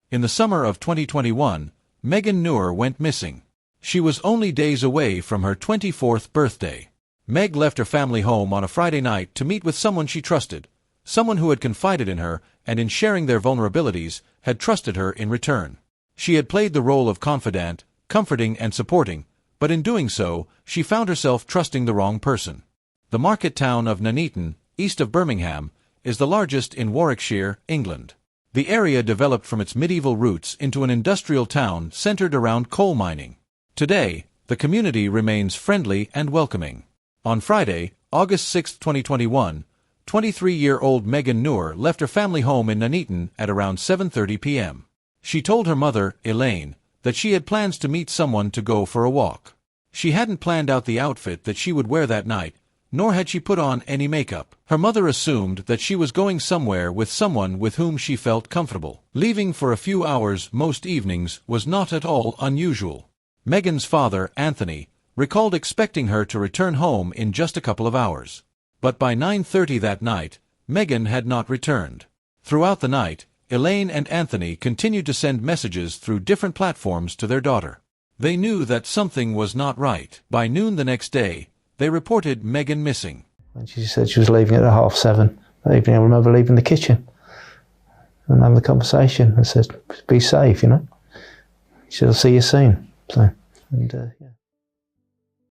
In the summer of 2021, Megan Newborough went missing. She was only days away from her 24th birthday. Meg left her family home on a Friday night to meet with someone she trusted, someone who had confided in her and in sharing their vulnerabilities, had trusted her in return. She had played the role of confidant, comforting and supporting, but in doing so, she found herself trusting the wrong person. The market town of Nuneaton, east of Birmingham, is the largest in Warwickshire, England. The area developed from its medieval roots into an industrial town centered around coal mining. Today, the community remains friendly and welcoming. On Friday, August 6, 2021, 23-year-old Megan Newborough left her family home in Nuneaton at around 7:30 p.m. She told her mother, Elaine, that she had plans to meet someone to go for a walk. She hadn't planned out the outfit that she would wear that night, nor had she put on any makeup. Her mother assumed that she was going somewhere with someone with whom she felt comfortable. Leaving for a few hours most evenings was not at all unusual. Megan's father, Anthony, recalled expecting her to return home in just a couple of hours. But by 9:30 that night, Megan had not returned. Throughout the night, Elaine and Anthony continued to send messages through different platforms to their daughter. They knew that something was not right. By noon the next day, they reported Megan missing. And she said she was leaving at 7:30 that evening. I remember leaving the kitchen and having the conversation. I said, be safe, you know. She said, I'll see you soon. So, yeah.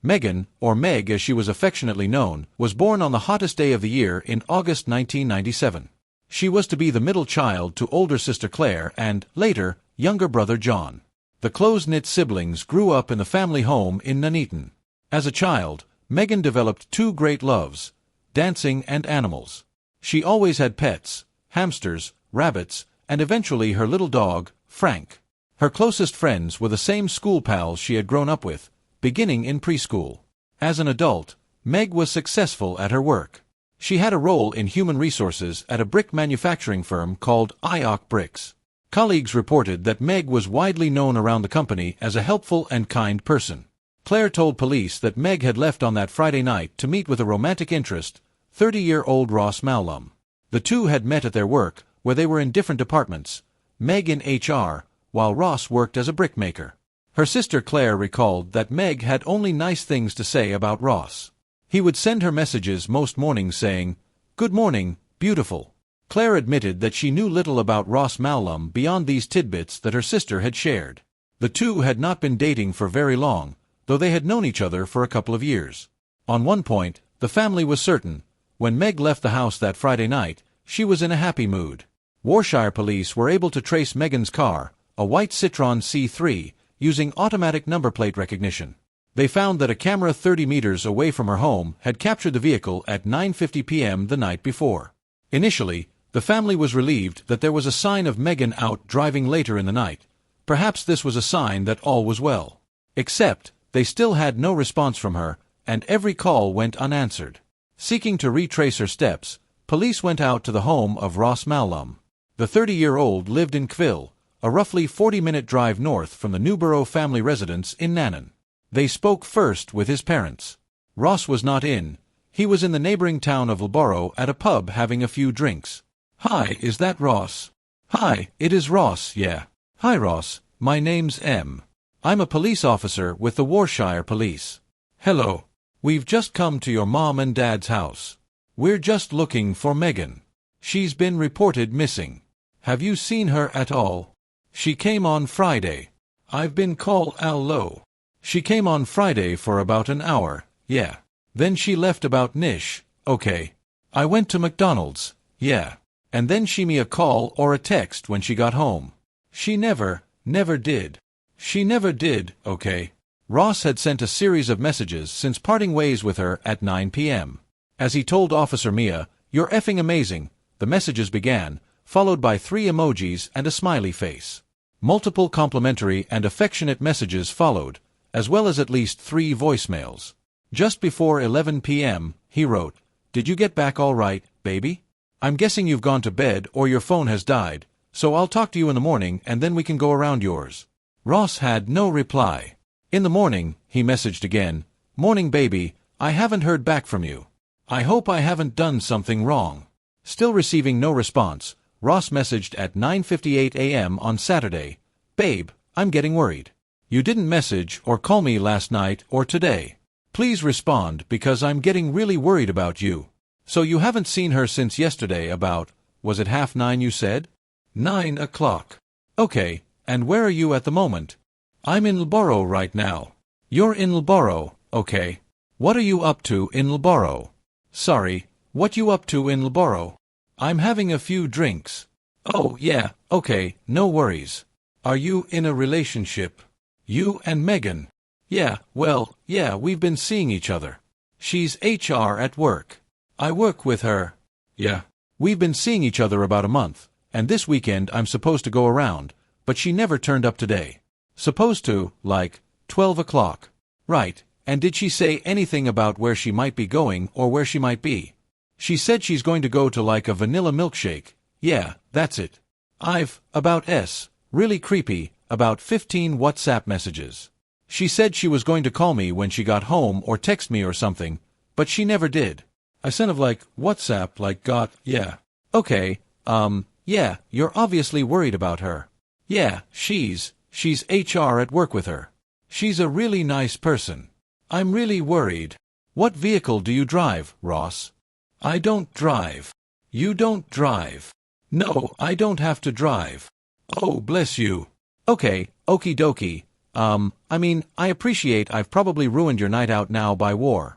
Megan, or Meg as she was affectionately known, was born on the hottest day of the year in August 1997. She was to be the middle child to older sister Claire and, later, younger brother John. The close-knit siblings grew up in the family home in Nuneaton. As a child, Megan developed two great loves, dancing and animals. She always had pets, hamsters, rabbits, and eventually her little dog, Frank. Her closest friends were the same school pals she had grown up with, beginning in preschool. As an adult, Meg was successful at her work. She had a role in human resources at a brick manufacturing firm called IOC Bricks. Colleagues reported that Meg was widely known around the company as a helpful and kind person. Claire told police that Meg had left on that Friday night to meet with a romantic interest, 30-year-old Ross Mallum. The two had met at their work, where they were in different departments, Meg in HR, while Ross worked as a brickmaker. Her sister Claire recalled that Meg had only nice things to say about Ross. He would send her messages most mornings saying, "Good morning, beautiful." Claire admitted that she knew little about Ross Mallum beyond these tidbits that her sister had shared. The two had not been dating for very long, though they had known each other for a couple of years. On one point, the family was certain. When Meg left the house that Friday night, she was in a happy mood. Warwickshire police were able to trace Megan's car, a white Citroën C3, using automatic number plate recognition. They found that a camera 30 meters away from her home had captured the vehicle at 9:50 p.m. the night before. Initially, the family was relieved that there was a sign of Megan out driving later in the night. Perhaps this was a sign that all was well. Except, they still had no response from her, and every call went unanswered. Seeking to retrace her steps, police went out to the home of Ross Mallum. The 30-year-old lived in Kville, a roughly 40-minute drive north from the Newborough family residence in Nannon. They spoke first with his parents. Ross was not in. He was in the neighboring town of Newborough at a pub having a few drinks. "Hi, is that Ross?" "Hi, it is Ross, yeah." "Hi Ross, my name's M. I'm a police officer with the Warwickshire Police." "Hello. We've just come to your mom and dad's house. We're just looking for Megan. She's been reported missing. Have you seen her at all?" "She came on Friday. I've been called Allo. She came on Friday for about an hour, yeah. Then she left about nish, okay. I went to McDonald's, yeah. And then she me a call or a text when she got home. She never did. She never did, okay." Ross had sent a series of messages since parting ways with her at 9 p.m. As he told Officer Mia, "You're effing amazing," the messages began, followed by 3 emojis and a smiley face. Multiple complimentary and affectionate messages followed, as well as at least 3 voicemails. Just before 11 p.m., he wrote, "Did you get back all right, baby? I'm guessing you've gone to bed or your phone has died, so I'll talk to you in the morning and then we can go around yours." Ross had no reply. In the morning, he messaged again, "Morning baby, I haven't heard back from you. I hope I haven't done something wrong." Still receiving no response, Ross messaged at 9:58 a.m. on Saturday. Babe, I'm getting worried. You didn't message or call me last night or today. Please respond because I'm getting really worried about you. So you haven't seen her since yesterday about, was it 9:30 you said? 9 o'clock. Okay, and where are you at the moment? I'm in Newborough right now. You're in Newborough, okay. What are you up to in Newborough? Sorry, what you up to in Newborough? I'm having a few drinks. Oh yeah, okay, no worries. Are you in a relationship? You and Megan? Yeah, well, yeah, we've been seeing each other. She's HR at work. I work with her. Yeah. We've been seeing each other about a month, and this weekend I'm supposed to go around, but she never turned up today. Supposed to, like, 12 o'clock. Right, and did she say anything about where she might be going or where she might be? She said she's going to go to like a vanilla milkshake. Yeah, that's it. Really creepy, about 15 WhatsApp messages. She said she was going to call me when she got home or text me or something, but she never did. I sent of like, WhatsApp like yeah. Okay, yeah, you're obviously worried about her. Yeah, she's HR at work with her. She's a really nice person. I'm really worried. What vehicle do you drive, Ross? I don't drive. You don't drive. No, I don't have to drive. Oh, bless you. Okay, okie dokie. I appreciate I've probably ruined your night out now by war.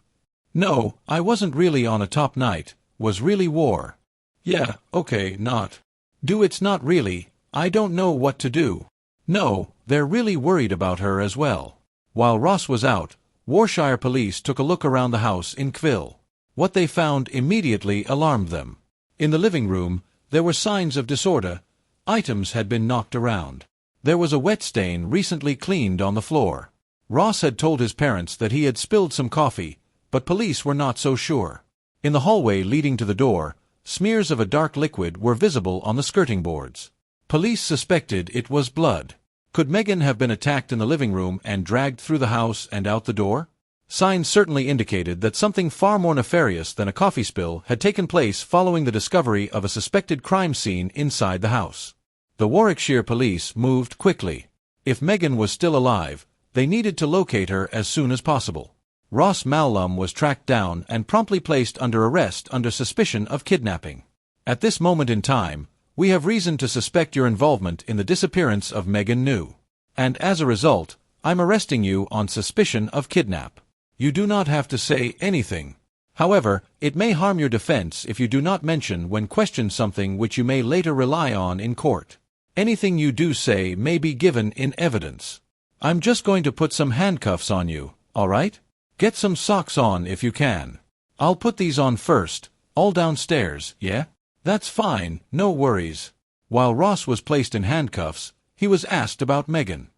No, I wasn't really on a top night, was really war. Yeah, okay, not. It's not really, I don't know what to do. No, they're really worried about her as well. While Ross was out, Warshire police took a look around the house in Kville. What they found immediately alarmed them. In the living room, there were signs of disorder. Items had been knocked around. There was a wet stain recently cleaned on the floor. Ross had told his parents that he had spilled some coffee, but police were not so sure. In the hallway leading to the door, smears of a dark liquid were visible on the skirting boards. Police suspected it was blood. Could Megan have been attacked in the living room and dragged through the house and out the door? Signs certainly indicated that something far more nefarious than a coffee spill had taken place following the discovery of a suspected crime scene inside the house. The Warwickshire police moved quickly. If Megan was still alive, they needed to locate her as soon as possible. Ross Mallum was tracked down and promptly placed under arrest under suspicion of kidnapping. At this moment in time, we have reason to suspect your involvement in the disappearance of Megan New. And as a result, I'm arresting you on suspicion of kidnap. You do not have to say anything. However, it may harm your defense if you do not mention when questioned something which you may later rely on in court. Anything you do say may be given in evidence. I'm just going to put some handcuffs on you, all right? Get some socks on if you can. I'll put these on first, all downstairs, yeah? That's fine, no worries. While Ross was placed in handcuffs, he was asked about Megan.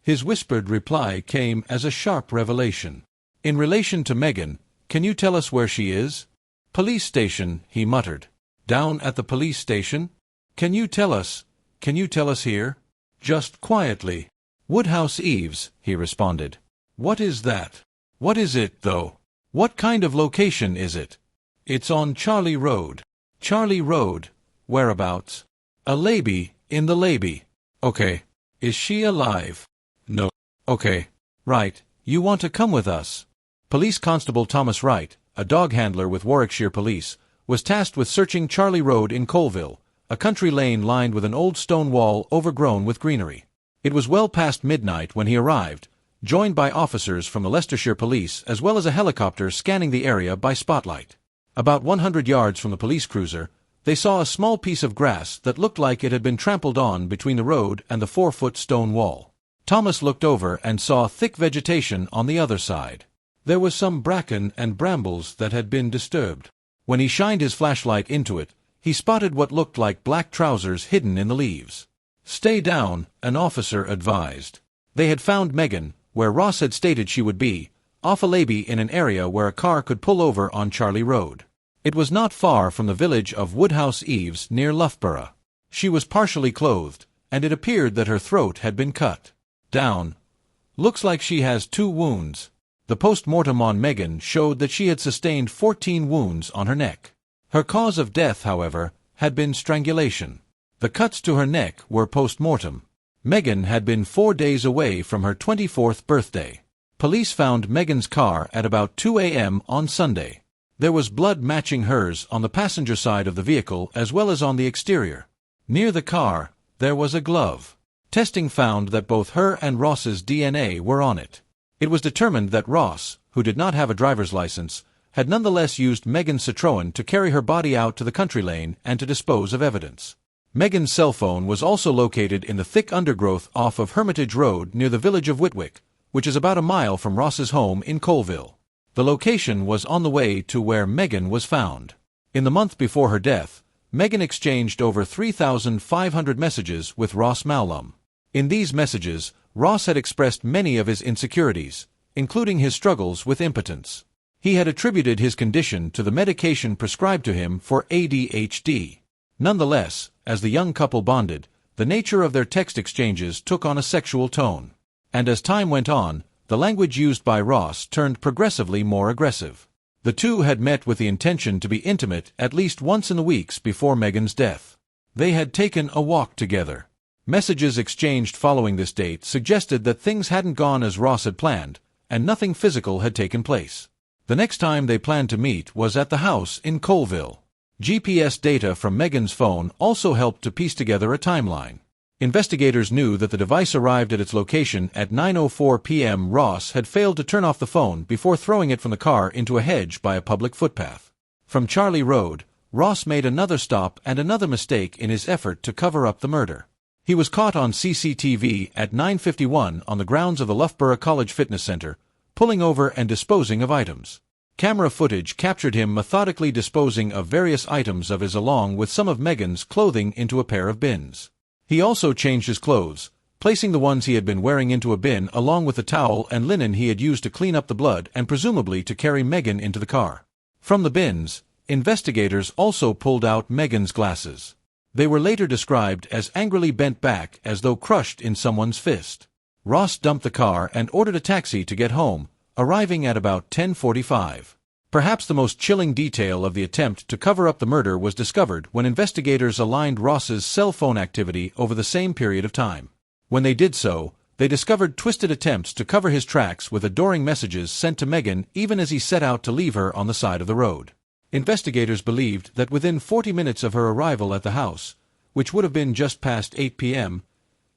His whispered reply came as a sharp revelation. In relation to Megan, can you tell us where she is? Police station, he muttered. Down at the police station? Can you tell us here? Just quietly. Woodhouse Eaves, he responded. What is that? What is it, though? What kind of location is it? It's on Charlie Road. Charlie Road? Whereabouts? A lady, in the lady. Okay. Is she alive? No. Okay. Right. You want to come with us? Police Constable Thomas Wright, a dog handler with Warwickshire Police, was tasked with searching Charlie Road in Colville, a country lane lined with an old stone wall overgrown with greenery. It was well past midnight when he arrived, joined by officers from the Leicestershire Police as well as a helicopter scanning the area by spotlight. About 100 yards from the police cruiser, they saw a small piece of grass that looked like it had been trampled on between the road and the 4-foot stone wall. Thomas looked over and saw thick vegetation on the other side. There was some bracken and brambles that had been disturbed. When he shined his flashlight into it, he spotted what looked like black trousers hidden in the leaves. Stay down, an officer advised. They had found Megan, where Ross had stated she would be, off a levee in an area where a car could pull over on Charlie Road. It was not far from the village of Woodhouse Eaves near Loughborough. She was partially clothed, and it appeared that her throat had been cut. Down. Looks like she has 2 wounds. The post-mortem on Megan showed that she had sustained 14 wounds on her neck. Her cause of death, however, had been strangulation. The cuts to her neck were post-mortem. Meghan had been 4 days away from her 24th birthday. Police found Meghan's car at about 2 a.m. on Sunday. There was blood matching hers on the passenger side of the vehicle as well as on the exterior. Near the car, there was a glove. Testing found that both her and Ross's DNA were on it. It was determined that Ross, who did not have a driver's license, had nonetheless used Meghan's Citroën to carry her body out to the country lane and to dispose of evidence. Meghan's cell phone was also located in the thick undergrowth off of Hermitage Road near the village of Whitwick, which is about a mile from Ross's home in Colville. The location was on the way to where Meghan was found. In the month before her death, Meghan exchanged over 3,500 messages with Ross Mallum. In these messages, Ross had expressed many of his insecurities, including his struggles with impotence. He had attributed his condition to the medication prescribed to him for ADHD. Nonetheless, as the young couple bonded, the nature of their text exchanges took on a sexual tone. And as time went on, the language used by Ross turned progressively more aggressive. The two had met with the intention to be intimate at least once in the weeks before Meghan's death. They had taken a walk together. Messages exchanged following this date suggested that things hadn't gone as Ross had planned, and nothing physical had taken place. The next time they planned to meet was at the house in Colville. GPS data from Meghan's phone also helped to piece together a timeline. Investigators knew that the device arrived at its location at 9:04 p.m. Ross had failed to turn off the phone before throwing it from the car into a hedge by a public footpath. From Charlie Road, Ross made another stop and another mistake in his effort to cover up the murder. He was caught on CCTV at 9:51 on the grounds of the Loughborough College Fitness Center, pulling over and disposing of items. Camera footage captured him methodically disposing of various items of his along with some of Meghan's clothing into a pair of bins. He also changed his clothes, placing the ones he had been wearing into a bin along with the towel and linen he had used to clean up the blood and presumably to carry Meghan into the car. From the bins, investigators also pulled out Meghan's glasses. They were later described as angrily bent back as though crushed in someone's fist. Ross dumped the car and ordered a taxi to get home, arriving at about 10:45. Perhaps the most chilling detail of the attempt to cover up the murder was discovered when investigators aligned Ross's cell phone activity over the same period of time. When they did so, they discovered twisted attempts to cover his tracks with adoring messages sent to Meghan even as he set out to leave her on the side of the road. Investigators believed that within 40 minutes of her arrival at the house, which would have been just past 8 p.m.,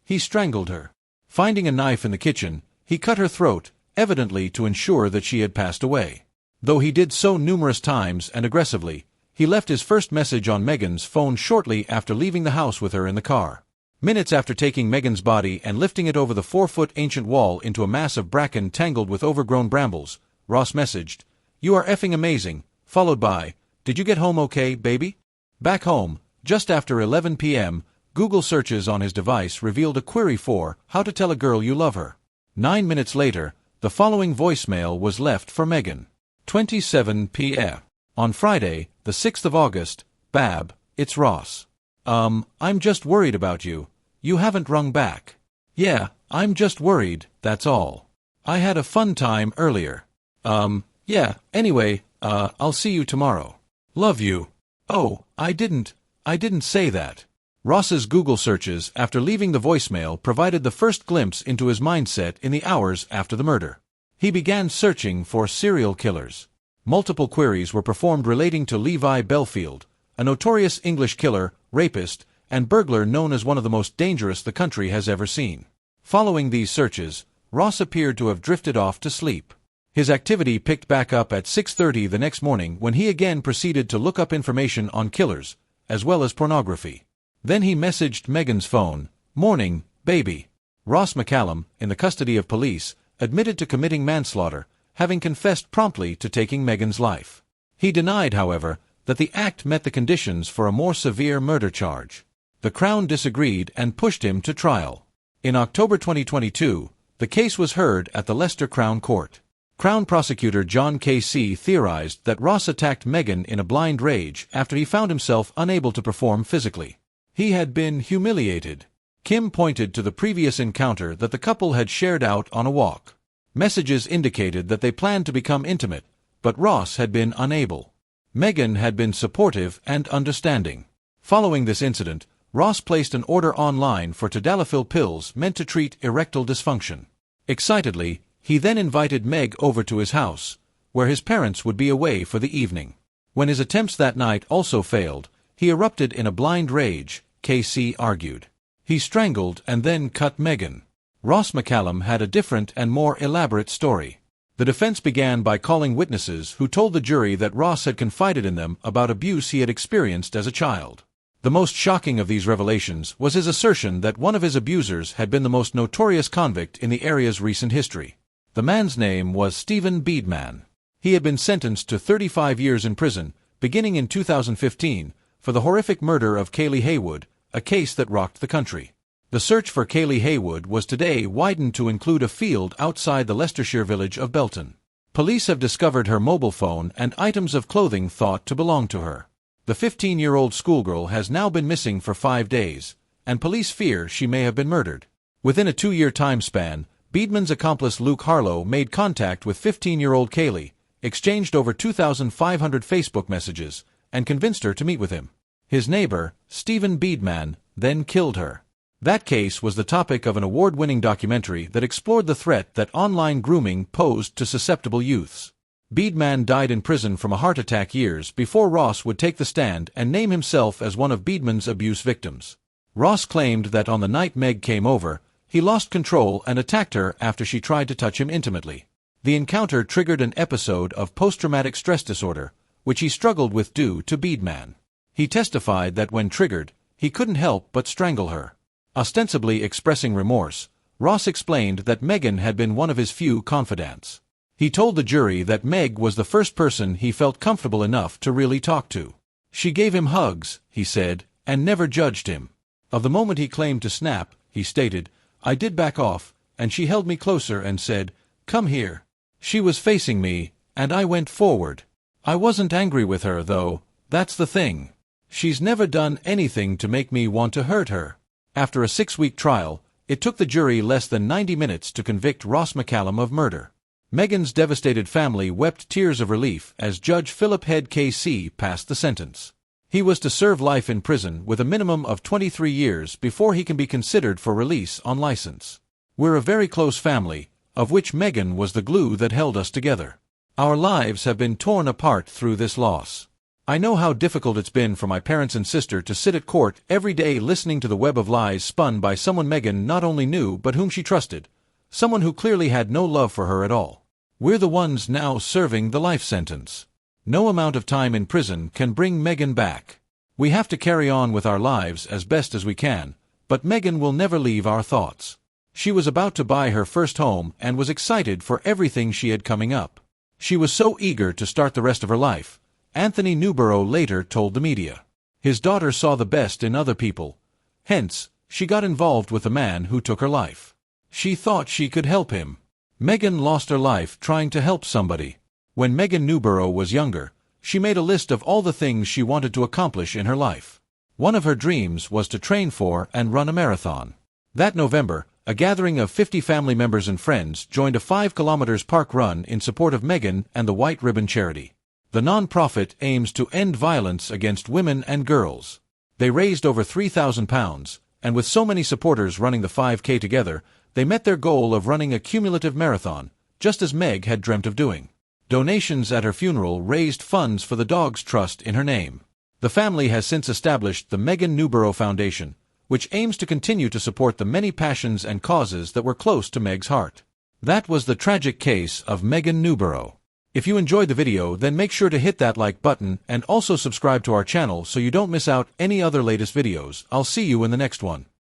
he strangled her. Finding a knife in the kitchen, he cut her throat, evidently to ensure that she had passed away. Though he did so numerous times and aggressively, he left his first message on Meghan's phone shortly after leaving the house with her in the car. Minutes after taking Meghan's body and lifting it over the 4-foot ancient wall into a mass of bracken tangled with overgrown brambles, Ross messaged, "You are effing amazing," followed by, "Did you get home okay, baby?" Back home, just after 11 p.m., Google searches on his device revealed a query for how to tell a girl you love her. 9 minutes later, the following voicemail was left for Meghan. 27 p.m. On Friday, the 6th of August, Bab, it's Ross. I'm just worried about you. You haven't rung back. Yeah, I'm just worried, that's all. I had a fun time earlier. Yeah, anyway, I'll see you tomorrow. Love you. Oh, I didn't say that. Ross's Google searches after leaving the voicemail provided the first glimpse into his mindset in the hours after the murder. He began searching for serial killers. Multiple queries were performed relating to Levi Belfield, a notorious English killer, rapist, and burglar known as one of the most dangerous the country has ever seen. Following these searches, Ross appeared to have drifted off to sleep. His activity picked back up at 6:30 the next morning when he again proceeded to look up information on killers, as well as pornography. Then he messaged Meghan's phone, "Morning, baby." Ross McCallum, in the custody of police, admitted to committing manslaughter, having confessed promptly to taking Meghan's life. He denied, however, that the act met the conditions for a more severe murder charge. The Crown disagreed and pushed him to trial. In October 2022, the case was heard at the Leicester Crown Court. Crown prosecutor John K.C. theorized that Ross attacked Meghan in a blind rage after he found himself unable to perform physically. He had been humiliated. Kim pointed to the previous encounter that the couple had shared out on a walk. Messages indicated that they planned to become intimate, but Ross had been unable. Meghan had been supportive and understanding. Following this incident, Ross placed an order online for tadalafil pills meant to treat erectile dysfunction. Excitedly, he then invited Meg over to his house, where his parents would be away for the evening. When his attempts that night also failed, he erupted in a blind rage, KC argued. He strangled and then cut Megan. Ross McCallum had a different and more elaborate story. The defense began by calling witnesses who told the jury that Ross had confided in them about abuse he had experienced as a child. The most shocking of these revelations was his assertion that one of his abusers had been the most notorious convict in the area's recent history. The man's name was Stephen Beedman. He had been sentenced to 35 years in prison, beginning in 2015, for the horrific murder of Kaylee Haywood, a case that rocked the country. The search for Kaylee Haywood was today widened to include a field outside the Leicestershire village of Belton. Police have discovered her mobile phone and items of clothing thought to belong to her. The 15-year-old schoolgirl has now been missing for 5 days, and police fear she may have been murdered. Within a 2-year time span, Beedman's accomplice Luke Harlow made contact with 15-year-old Kaylee, exchanged over 2,500 Facebook messages, and convinced her to meet with him. His neighbor, Stephen Beedman, then killed her. That case was the topic of an award-winning documentary that explored the threat that online grooming posed to susceptible youths. Beedman died in prison from a heart attack years before Ross would take the stand and name himself as one of Beedman's abuse victims. Ross claimed that on the night Meg came over, he lost control and attacked her after she tried to touch him intimately. The encounter triggered an episode of post-traumatic stress disorder, which he struggled with due to Beedman. He testified that when triggered, he couldn't help but strangle her. Ostensibly expressing remorse, Ross explained that Megan had been one of his few confidants. He told the jury that Meg was the first person he felt comfortable enough to really talk to. She gave him hugs, he said, and never judged him. Of the moment he claimed to snap, he stated, "I did back off, and she held me closer and said, 'Come here.' She was facing me, and I went forward. I wasn't angry with her, though, that's the thing. She's never done anything to make me want to hurt her." After a 6-week trial, it took the jury less than 90 minutes to convict Ross McCallum of murder. Megan's devastated family wept tears of relief as Judge Philip Head KC passed the sentence. He was to serve life in prison with a minimum of 23 years before he can be considered for release on license. "We're a very close family, of which Megan was the glue that held us together. Our lives have been torn apart through this loss. I know how difficult it's been for my parents and sister to sit at court every day listening to the web of lies spun by someone Megan not only knew but whom she trusted, someone who clearly had no love for her at all. We're the ones now serving the life sentence. No amount of time in prison can bring Megan back. We have to carry on with our lives as best as we can, but Megan will never leave our thoughts. She was about to buy her first home and was excited for everything she had coming up. She was so eager to start the rest of her life," Anthony Newborough later told the media. His daughter saw the best in other people. Hence, she got involved with the man who took her life. She thought she could help him. Megan lost her life trying to help somebody. When Megan Newborough was younger, she made a list of all the things she wanted to accomplish in her life. One of her dreams was to train for and run a marathon. That November, a gathering of 50 family members and friends joined a 5 kilometers park run in support of Megan and the White Ribbon Charity. The non-profit aims to end violence against women and girls. They raised over £3,000, and with so many supporters running the 5K together, they met their goal of running a cumulative marathon, just as Meg had dreamt of doing. Donations at her funeral raised funds for the Dogs Trust in her name. The family has since established the Megan Newborough Foundation, which aims to continue to support the many passions and causes that were close to Meg's heart. That was the tragic case of Megan Newborough. If you enjoyed the video, then make sure to hit that like button and also subscribe to our channel so you don't miss out any other latest videos. I'll see you in the next one.